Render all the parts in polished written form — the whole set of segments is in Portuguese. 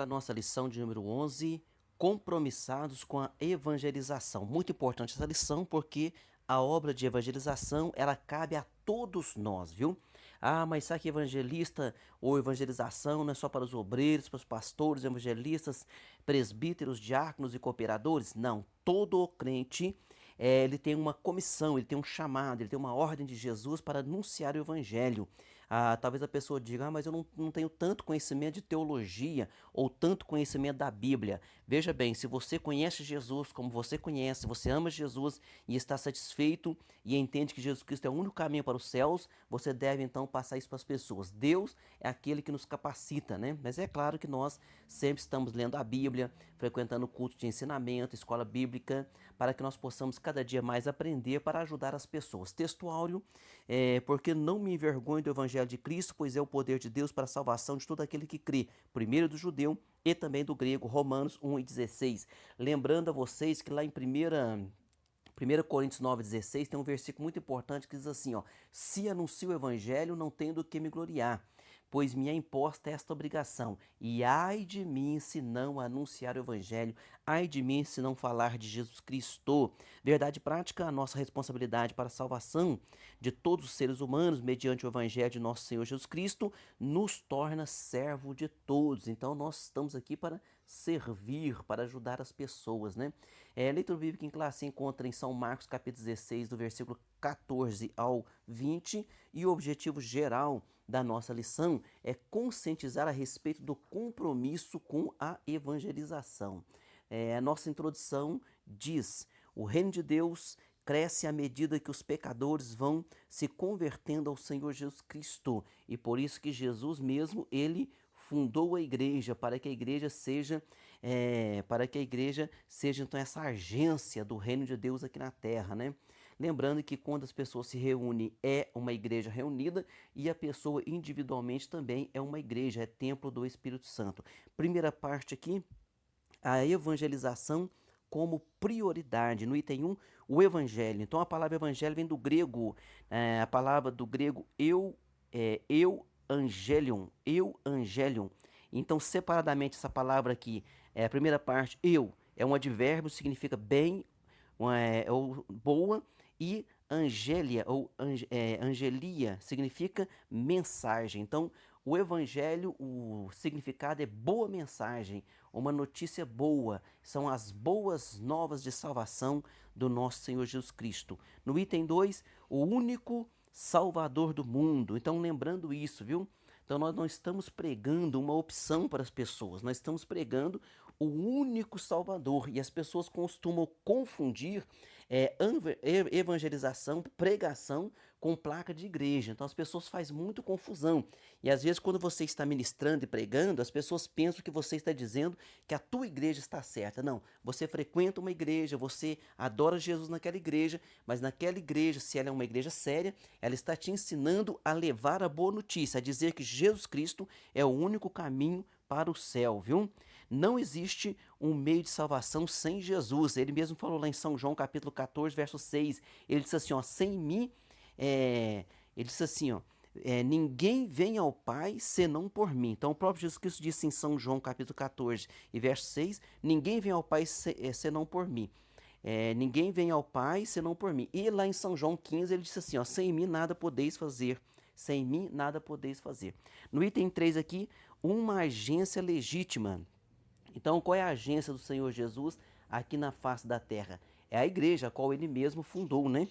para a nossa lição de número 11, compromissados com a evangelização. Muito importante essa lição porque a obra de evangelização, ela cabe a todos nós, viu? Ah, mas sabe que evangelista ou evangelização não é só para os obreiros, para os pastores, evangelistas, presbíteros, diáconos e cooperadores? Não, todo crente ele tem uma comissão, ele tem um chamado, ele tem uma ordem de Jesus para anunciar o evangelho. Ah, talvez a pessoa diga, mas eu não tenho tanto conhecimento de teologia ou tanto conhecimento da Bíblia. Veja bem, se você conhece Jesus como você conhece, você ama Jesus e está satisfeito e entende que Jesus Cristo é o único caminho para os céus, você deve então passar isso para as pessoas. Deus é aquele que nos capacita, né? Mas é claro que nós sempre estamos lendo a Bíblia, frequentando culto de ensinamento, escola bíblica, para que nós possamos cada dia mais aprender para ajudar as pessoas. Texto áureo, porque não me envergonho do Evangelho de Cristo, pois é o poder de Deus para a salvação de todo aquele que crê, primeiro do judeu e também do grego, Romanos 1:16. Lembrando a vocês que lá em 1 Coríntios 9,16 tem um versículo muito importante que diz assim, ó: se anuncio o evangelho, não tenho do que me gloriar, pois me é imposta esta obrigação. E ai de mim se não anunciar o evangelho, ai de mim se não falar de Jesus Cristo. Verdade prática, a nossa responsabilidade para a salvação de todos os seres humanos, mediante o evangelho de nosso Senhor Jesus Cristo, nos torna servo de todos. Então nós estamos aqui para servir, para ajudar as pessoas, né? Leitura bíblica em classe se encontra em São Marcos, capítulo 16, do versículo 14 ao 20, e o objetivo geral da nossa lição é conscientizar a respeito do compromisso com a evangelização. A nossa introdução diz: o reino de Deus cresce à medida que os pecadores vão se convertendo ao Senhor Jesus Cristo, e por isso que Jesus mesmo, ele fundou a igreja para que a igreja seja então essa agência do reino de Deus aqui na terra, né? Lembrando que quando as pessoas se reúnem é uma igreja reunida e a pessoa individualmente também é uma igreja, é templo do Espírito Santo. Primeira parte aqui, a evangelização como prioridade. No item 1, o evangelho. Então a palavra evangelho vem do grego, a palavra do grego eu angelion. Então separadamente essa palavra aqui, a primeira parte, eu, é um advérbio, significa bem, ou boa, e angélia ou angelia significa mensagem. Então, o evangelho, o significado é boa mensagem, uma notícia boa, são as boas novas de salvação do nosso Senhor Jesus Cristo. No item 2, o único Salvador do mundo. Então, lembrando isso, viu? Então, nós não estamos pregando uma opção para as pessoas, nós estamos pregando o único Salvador. E as pessoas costumam confundir evangelização, pregação com placa de igreja. Então, as pessoas fazem muito confusão. E às vezes, quando você está ministrando e pregando, as pessoas pensam que você está dizendo que a tua igreja está certa. Não, você frequenta uma igreja, você adora Jesus naquela igreja, mas naquela igreja, se ela é uma igreja séria, ela está te ensinando a levar a boa notícia, a dizer que Jesus Cristo é o único caminho para o céu, viu? Não existe um meio de salvação sem Jesus. Ele mesmo falou lá em São João, capítulo 14, verso 6. Ele disse assim, ó, sem mim, ele disse assim, ó, ninguém vem ao Pai senão por mim. Então o próprio Jesus Cristo disse em São João, capítulo 14 e verso 6, ninguém vem ao Pai senão por mim. Ninguém vem ao Pai senão por mim. E lá em São João 15 ele disse assim, ó, sem mim nada podeis fazer. Sem mim nada podeis fazer. No item 3 aqui, uma agência legítima. Então, qual é a agência do Senhor Jesus aqui na face da terra? É a igreja, a qual ele mesmo fundou, né?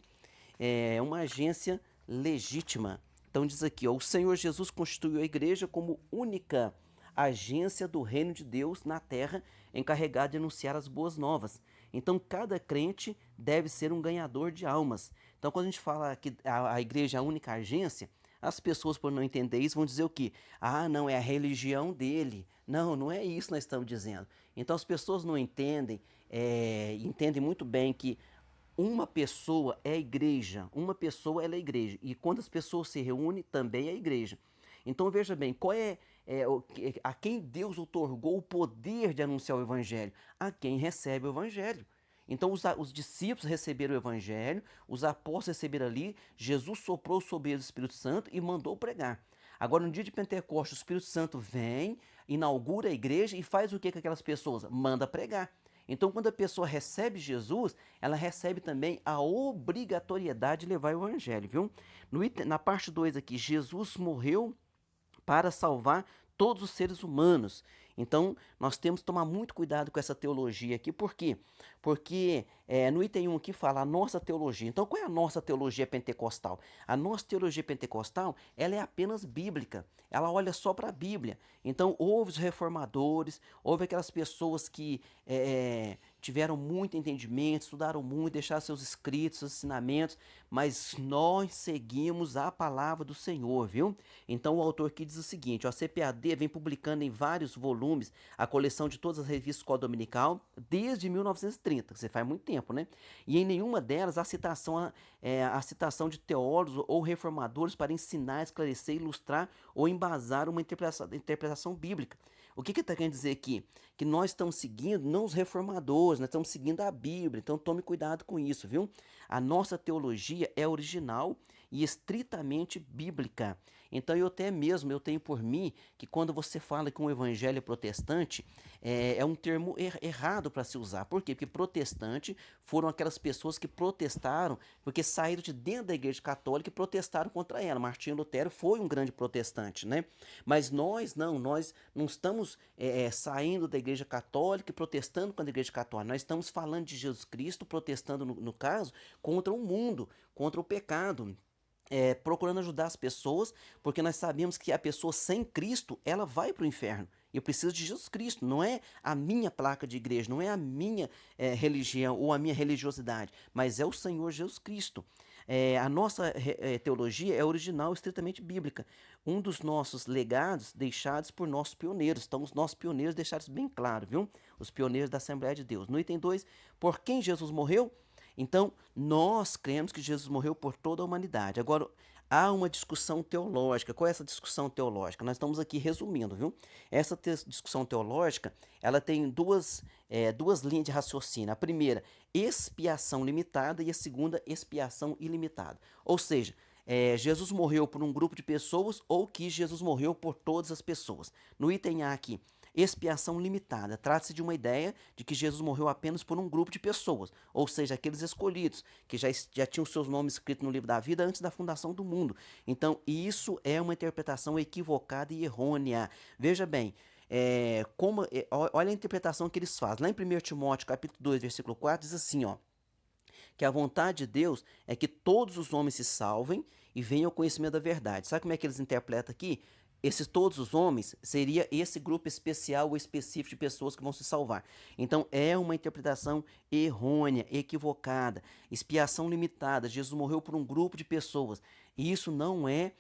É uma agência legítima. Então diz aqui, ó, o Senhor Jesus constituiu a igreja como única agência do reino de Deus na terra, encarregada de anunciar as boas novas. Então cada crente deve ser um ganhador de almas. Então quando a gente fala que a igreja é a única agência, as pessoas, por não entender isso, vão dizer o quê? Ah, não, é a religião dele. Não, não é isso que nós estamos dizendo. Então as pessoas não entendem, entendem muito bem que uma pessoa é a igreja, uma pessoa ela é a igreja. E quando as pessoas se reúnem, também é a igreja. Então veja bem, a quem Deus otorgou o poder de anunciar o evangelho? A quem recebe o evangelho. Então os discípulos receberam o evangelho, os apóstolos receberam ali, Jesus soprou sobre eles o Espírito Santo e mandou pregar. Agora no dia de Pentecostes o Espírito Santo vem, inaugura a igreja e faz o que com aquelas pessoas? Manda pregar. Então, quando a pessoa recebe Jesus, ela recebe também a obrigatoriedade de levar o evangelho, viu? Na parte 2 aqui, Jesus morreu para salvar todos os seres humanos. Então, nós temos que tomar muito cuidado com essa teologia aqui. Por quê? Porque no item 1 aqui fala a nossa teologia. Então, qual é a nossa teologia pentecostal? A nossa teologia pentecostal, ela é apenas bíblica. Ela olha só para a Bíblia. Então, houve os reformadores, houve aquelas pessoas que tiveram muito entendimento, estudaram muito, deixaram seus escritos, seus ensinamentos, mas nós seguimos a palavra do Senhor, viu? Então, o autor aqui diz o seguinte, ó, a CPAD vem publicando em vários volumes a coleção de todas as revistas Escola Dominical desde 1930, que você faz muito tempo, né? E em nenhuma delas há a citação de teólogos ou reformadores para ensinar, esclarecer, ilustrar ou embasar uma interpretação bíblica. O que está querendo dizer aqui? Que nós estamos seguindo não os reformadores, nós estamos seguindo a Bíblia, então tome cuidado com isso, viu? A nossa teologia é original e estritamente bíblica. Então eu tenho por mim que quando você fala que um evangelho é protestante, é um termo errado para se usar. Por quê? Porque protestante foram aquelas pessoas que protestaram, porque saíram de dentro da igreja católica e protestaram contra ela. Martinho Lutero foi um grande protestante, né? Mas nós não estamos saindo da igreja católica e protestando contra a igreja católica. Nós estamos falando de Jesus Cristo, protestando no caso, contra o mundo, contra o pecado. Procurando ajudar as pessoas, porque nós sabemos que a pessoa sem Cristo, ela vai para o inferno. Eu preciso de Jesus Cristo, não é a minha placa de igreja, não é a minha religião ou a minha religiosidade, mas é o Senhor Jesus Cristo. A nossa teologia é original, estritamente bíblica. Um dos nossos legados deixados por nossos pioneiros. Então, os nossos pioneiros deixaram isso bem claro, viu? Os pioneiros da Assembleia de Deus. No item 2, por quem Jesus morreu? Então, nós cremos que Jesus morreu por toda a humanidade. Agora, há uma discussão teológica. Qual é essa discussão teológica? Nós estamos aqui resumindo, viu? Essa discussão teológica, ela tem duas linhas de raciocínio. A primeira, expiação limitada, e a segunda, expiação ilimitada. Ou seja, Jesus morreu por um grupo de pessoas ou que Jesus morreu por todas as pessoas. No item A aqui, expiação limitada. Trata-se de uma ideia de que Jesus morreu apenas por um grupo de pessoas, ou seja, aqueles escolhidos, que já tinham seus nomes escritos no livro da vida antes da fundação do mundo. Então, isso é uma interpretação equivocada e errônea. Veja bem, olha a interpretação que eles fazem. Lá em 1 Timóteo, capítulo 2, versículo 4, diz assim, ó, que a vontade de Deus é que todos os homens se salvem e venham ao conhecimento da verdade. Sabe como é que eles interpretam aqui? Esses todos os homens seria esse grupo especial ou específico de pessoas que vão se salvar. Então é uma interpretação errônea, equivocada, expiação limitada. Jesus morreu por um grupo de pessoas. E isso não é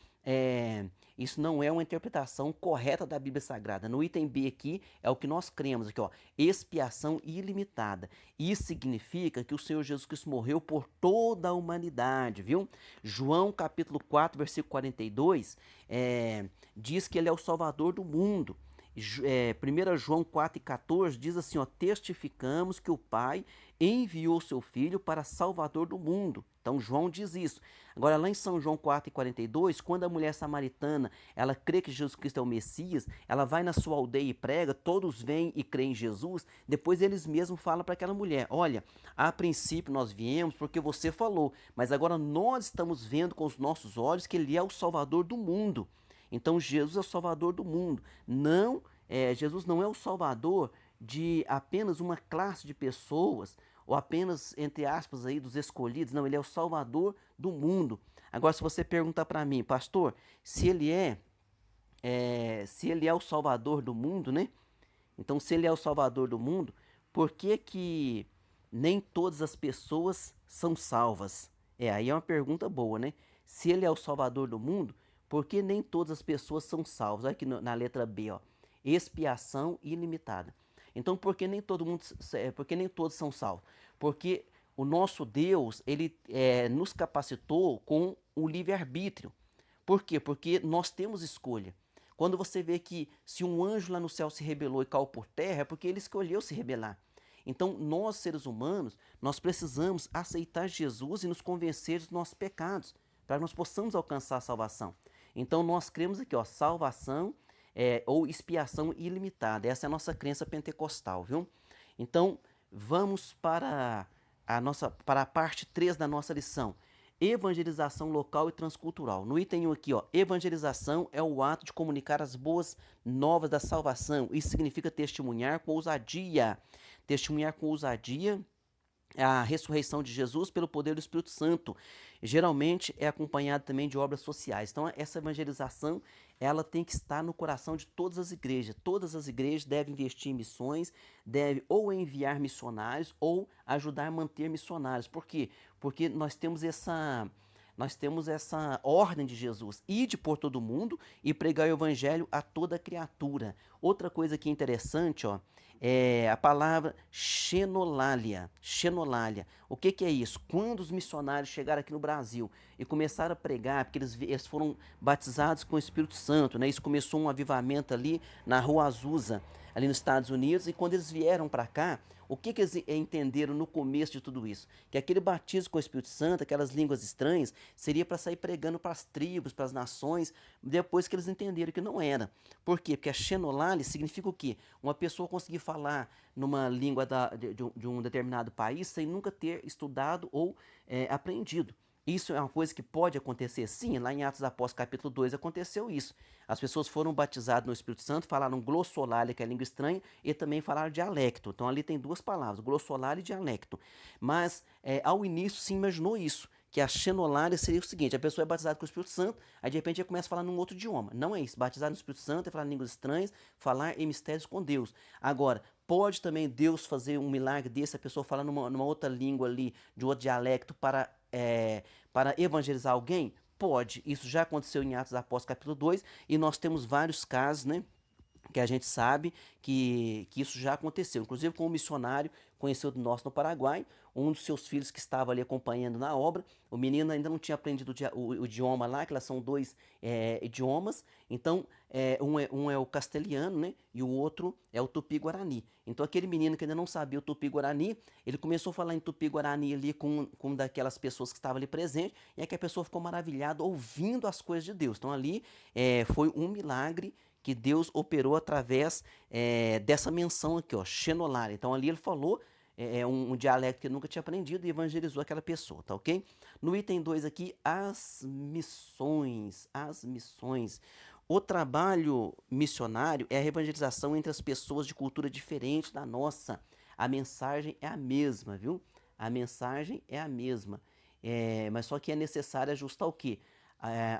uma interpretação correta da Bíblia Sagrada. No item B aqui é o que nós cremos aqui, ó, expiação ilimitada. Isso significa que o Senhor Jesus Cristo morreu por toda a humanidade, viu? João capítulo 4, versículo 42, diz que ele é o Salvador do mundo. 1 João 4,14 diz assim, ó, testificamos que o Pai enviou seu Filho para Salvador do mundo. Então João diz isso. Agora lá em São João 4,42, quando a mulher samaritana, ela crê que Jesus Cristo é o Messias, ela vai na sua aldeia e prega, todos vêm e creem em Jesus, depois eles mesmos falam para aquela mulher, olha, a princípio nós viemos porque você falou, mas agora nós estamos vendo com os nossos olhos que ele é o Salvador do mundo. Então Jesus é o Salvador do mundo. Jesus não é o Salvador de apenas uma classe de pessoas, ou apenas, entre aspas, aí, dos escolhidos. Não, ele é o Salvador do mundo. Agora, se você perguntar para mim, pastor, se ele é o Salvador do mundo, né? Então, se ele é o Salvador do mundo, por que que nem todas as pessoas são salvas? Aí é uma pergunta boa, né? Se ele é o Salvador do mundo, por que nem todas as pessoas são salvas? Olha aqui na letra B, ó. Expiação ilimitada. Então, por que nem todos são salvos? Porque o nosso Deus, ele nos capacitou com o livre-arbítrio. Por quê? Porque nós temos escolha. Quando você vê que se um anjo lá no céu se rebelou e caiu por terra, é porque ele escolheu se rebelar. Então, nós, seres humanos, nós precisamos aceitar Jesus e nos convencer dos nossos pecados, para que nós possamos alcançar a salvação. Então, nós cremos aqui, ó, salvação ou expiação ilimitada. Essa é a nossa crença pentecostal, viu? Então, vamos para a parte 3 da nossa lição. Evangelização local e transcultural. No item 1 aqui, ó, evangelização é o ato de comunicar as boas novas da salvação. Isso significa testemunhar com ousadia. Testemunhar com ousadia a ressurreição de Jesus pelo poder do Espírito Santo. Geralmente é acompanhado também de obras sociais. Então, essa evangelização, ela tem que estar no coração de todas as igrejas. Todas as igrejas devem investir em missões, devem ou enviar missionários ou ajudar a manter missionários. Por quê? Porque nós temos essa ordem de Jesus, ide por todo mundo e pregar o evangelho a toda criatura. Outra coisa que é interessante, ó, é a palavra xenolalia. Xenolalia. O que que é isso? Quando os missionários chegaram aqui no Brasil e começaram a pregar, porque eles foram batizados com o Espírito Santo, né? Isso começou um avivamento ali na Rua Azusa, ali nos Estados Unidos, e quando eles vieram para cá, o que que eles entenderam no começo de tudo isso? Que aquele batismo com o Espírito Santo, aquelas línguas estranhas, seria para sair pregando para as tribos, para as nações, depois que eles entenderam que não era. Por quê? Porque a xenolale significa o quê? Uma pessoa conseguir falar numa língua de um determinado país sem nunca ter estudado ou aprendido. Isso é uma coisa que pode acontecer? Sim, lá em Atos dos Apóstolos capítulo 2 aconteceu isso. As pessoas foram batizadas no Espírito Santo, falaram glossolalia, que é língua estranha, e também falaram dialecto. Então ali tem duas palavras, glossolalia e dialecto. Mas ao início se imaginou isso, que a xenolalia seria o seguinte: a pessoa é batizada com o Espírito Santo, aí de repente ela começa a falar num outro idioma. Não é isso, batizado no Espírito Santo é falar em línguas estranhas, falar em mistérios com Deus. Agora, pode também Deus fazer um milagre desse, a pessoa falar numa outra língua ali, de outro dialecto, para evangelizar alguém? Pode. Isso já aconteceu em Atos dos Apóstolos capítulo 2 e nós temos vários casos, né? Que a gente sabe que isso já aconteceu. Inclusive com um missionário conhecido nosso no Paraguai, um dos seus filhos que estava ali acompanhando na obra, o menino ainda não tinha aprendido o idioma lá, que elas são dois idiomas, então um é o castelhano, né, e o outro é o tupi-guarani. Então aquele menino que ainda não sabia o tupi-guarani, ele começou a falar em tupi-guarani ali com daquelas pessoas que estavam ali presentes, e é que a pessoa ficou maravilhada ouvindo as coisas de Deus. Então ali foi um milagre que Deus operou através dessa menção aqui, ó, xenolalia. Então ali ele falou um dialecto que ele nunca tinha aprendido e evangelizou aquela pessoa, tá ok? No item 2 aqui, as missões, as missões. O trabalho missionário é a evangelização entre as pessoas de cultura diferente da nossa. A mensagem é a mesma, viu? A mensagem é a mesma. Mas só que é necessário ajustar o quê?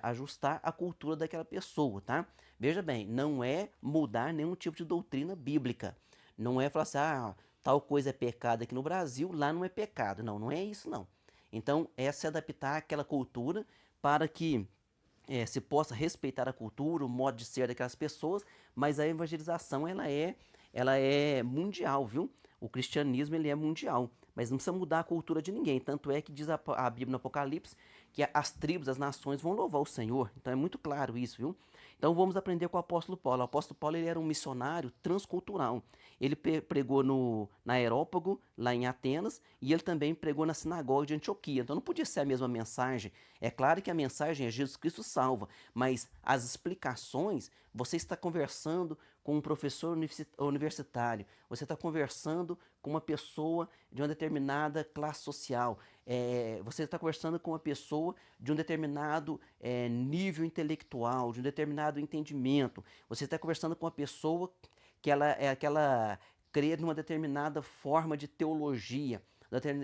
Ajustar a cultura daquela pessoa, tá? Veja bem, não é mudar nenhum tipo de doutrina bíblica. Não é falar assim, tal coisa é pecado aqui no Brasil, lá não é pecado. Não, não é isso não. Então, é se adaptar àquela cultura para que se possa respeitar a cultura, o modo de ser daquelas pessoas, mas a evangelização ela é mundial, viu? O cristianismo ele é mundial, mas não precisa mudar a cultura de ninguém. Tanto é que diz a Bíblia no Apocalipse que as tribos, as nações vão louvar o Senhor. Então é muito claro isso, viu? Então vamos aprender com o apóstolo Paulo. O apóstolo Paulo ele era um missionário transcultural. Ele pregou na Aerópago, lá em Atenas, e ele também pregou na sinagoga de Antioquia. Então não podia ser a mesma mensagem. É claro que a mensagem é Jesus Cristo salva, mas as explicações, você está conversando com um professor universitário, você está conversando com uma pessoa de uma determinada classe social, você está conversando com uma pessoa de um determinado nível intelectual, de um determinado entendimento, você está conversando com uma pessoa que ela crê numa determinada forma de teologia,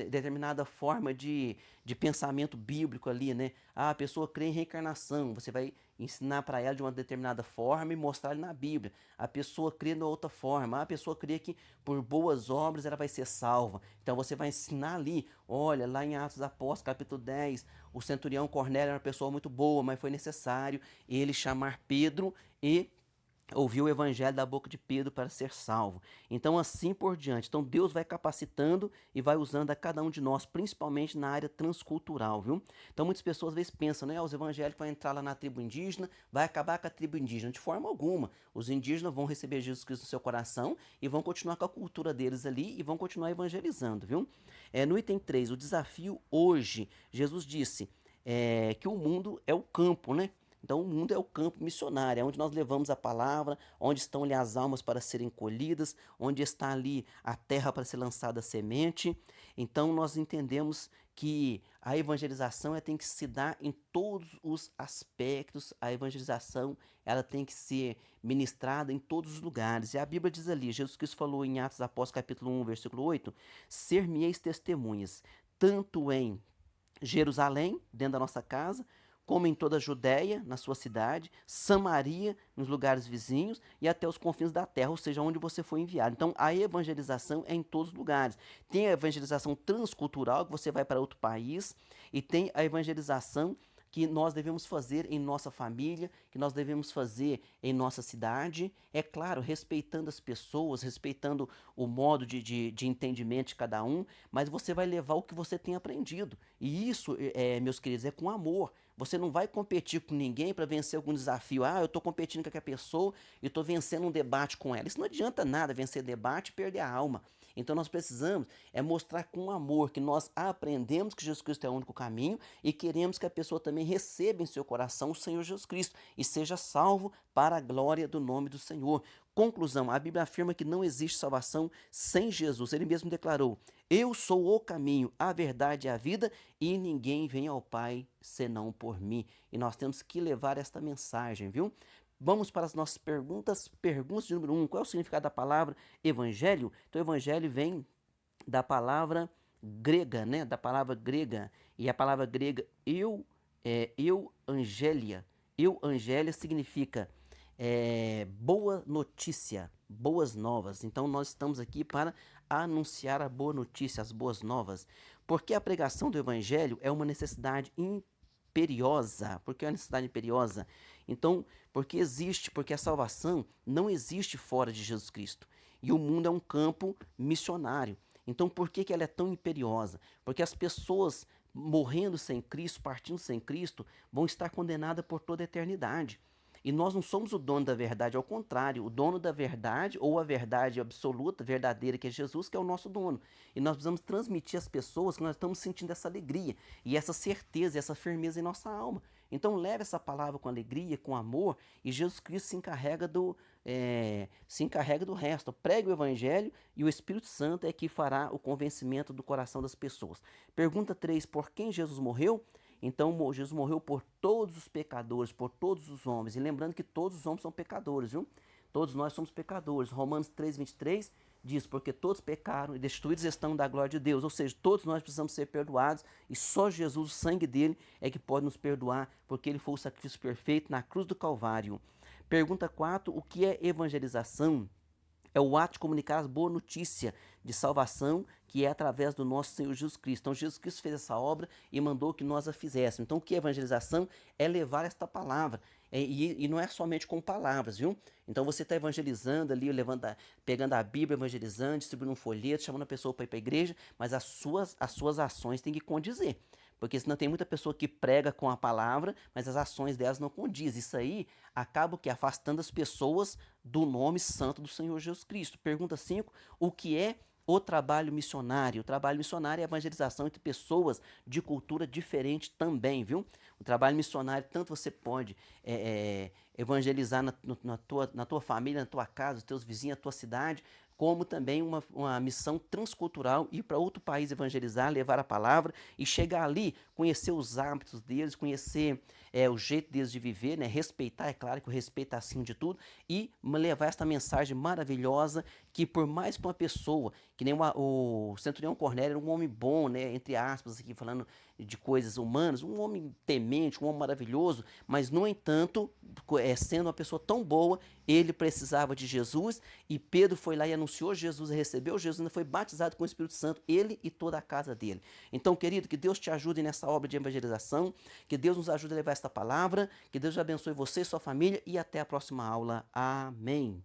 determinada forma de pensamento bíblico ali, né? A pessoa crê em reencarnação, você vai ensinar para ela de uma determinada forma e mostrar na Bíblia. A pessoa crê de outra forma, a pessoa crê que por boas obras ela vai ser salva. Então você vai ensinar ali, olha, lá em Atos dos Apóstolos, capítulo 10, o centurião Cornélio era uma pessoa muito boa, mas foi necessário ele chamar Pedro e ouviu o evangelho da boca de Pedro para ser salvo. Então, assim por diante. Então, Deus vai capacitando e vai usando a cada um de nós, principalmente na área transcultural, viu? Então, muitas pessoas às vezes pensam, né? Os evangélicos vão entrar lá na tribo indígena, vai acabar com a tribo indígena. De forma alguma. Os indígenas vão receber Jesus Cristo no seu coração e vão continuar com a cultura deles ali e vão continuar evangelizando, viu? No item 3, o desafio hoje, Jesus disse que o mundo é o campo, né? Então o mundo é o campo missionário, é onde nós levamos a palavra, onde estão ali as almas para serem colhidas, onde está ali a terra para ser lançada a semente. Então nós entendemos que a evangelização ela tem que se dar em todos os aspectos, a evangelização ela tem que ser ministrada em todos os lugares. E a Bíblia diz ali, Jesus Cristo falou em Atos dos Apóstolos capítulo 1, versículo 8, ser-me-eis testemunhas, tanto em Jerusalém, dentro da nossa casa, como em toda a Judéia, na sua cidade, Samaria, nos lugares vizinhos e até os confins da terra, ou seja, onde você foi enviado. Então, a evangelização é em todos os lugares. Tem a evangelização transcultural, que você vai para outro país, e tem a evangelização que nós devemos fazer em nossa família, que nós devemos fazer em nossa cidade. É claro, respeitando as pessoas, respeitando o modo de entendimento de cada um, mas você vai levar o que você tem aprendido. E isso, meus queridos, é com amor. Você não vai competir com ninguém para vencer algum desafio. Ah, eu estou competindo com aquela pessoa e estou vencendo um debate com ela. Isso não adianta nada, vencer debate e perder a alma. Então nós precisamos mostrar com amor que nós aprendemos que Jesus Cristo é o único caminho e queremos que a pessoa também receba em seu coração o Senhor Jesus Cristo e seja salvo para a glória do nome do Senhor. Conclusão, a Bíblia afirma que não existe salvação sem Jesus. Ele mesmo declarou: eu sou o caminho, a verdade e a vida, e ninguém vem ao Pai senão por mim. E nós temos que levar esta mensagem, viu? Vamos para as nossas perguntas. Pergunta de número 1. Qual é o significado da palavra evangelho? Então, evangelho vem da palavra grega, né? Da palavra grega. E a palavra grega euangélia. Euangélia significa boa notícia, boas novas. Então, nós estamos aqui para anunciar a boa notícia, as boas novas. Porque a pregação do evangelho é uma necessidade imperiosa. Por que é uma necessidade imperiosa? Então, porque a salvação não existe fora de Jesus Cristo. E o mundo é um campo missionário. Então, por que ela é tão imperiosa? Porque as pessoas morrendo sem Cristo, partindo sem Cristo, vão estar condenadas por toda a eternidade. E nós não somos o dono da verdade, ao contrário, o dono da verdade, ou a verdade absoluta, verdadeira, que é Jesus, que é o nosso dono. E nós precisamos transmitir às pessoas que nós estamos sentindo essa alegria, e essa certeza, essa firmeza em nossa alma. Então leve essa palavra com alegria, com amor, e Jesus Cristo se encarrega do resto. Pregue o Evangelho e o Espírito Santo é que fará o convencimento do coração das pessoas. Pergunta 3, por quem Jesus morreu? Então Jesus morreu por todos os pecadores, por todos os homens. E lembrando que todos os homens são pecadores, viu? Todos nós somos pecadores. Romanos 3:23 diz, porque todos pecaram e destituídos estão da glória de Deus. Ou seja, todos nós precisamos ser perdoados e só Jesus, o sangue dele, é que pode nos perdoar, porque ele foi o sacrifício perfeito na cruz do Calvário. Pergunta 4, o que é evangelização? É o ato de comunicar as boas notícias de salvação, que é através do nosso Senhor Jesus Cristo. Então, Jesus Cristo fez essa obra e mandou que nós a fizéssemos. Então, o que é evangelização? É levar esta palavra. E não é somente com palavras, viu? Então, você está evangelizando ali, pegando a Bíblia, evangelizando, distribuindo um folheto, chamando a pessoa para ir para a igreja, mas as suas ações têm que condizer. Porque senão tem muita pessoa que prega com a palavra, mas as ações delas não condizem. Isso aí acaba que afastando as pessoas do nome santo do Senhor Jesus Cristo. Pergunta 5, o que é o trabalho missionário? O trabalho missionário é a evangelização entre pessoas de cultura diferente também, viu? O trabalho missionário, tanto você pode evangelizar na tua família, na tua casa, os teus vizinhos, na tua cidade, como também uma missão transcultural, ir para outro país evangelizar, levar a palavra e chegar ali, conhecer os hábitos deles, conhecer o jeito deles de viver, né? Respeitar, é claro que o respeito é acima de tudo, e levar esta mensagem maravilhosa que por mais que uma pessoa, que nem o centurião Cornélio era um homem bom, né? Entre aspas, aqui falando de coisas humanas, um homem temente, um homem maravilhoso, mas no entanto, sendo uma pessoa tão boa, ele precisava de Jesus e Pedro foi lá e anunciou Jesus, recebeu Jesus, ainda foi batizado com o Espírito Santo, ele e toda a casa dele. Então, querido, que Deus te ajude nessa obra de evangelização, que Deus nos ajude a levar esta palavra, que Deus abençoe você e sua família e até a próxima aula. Amém.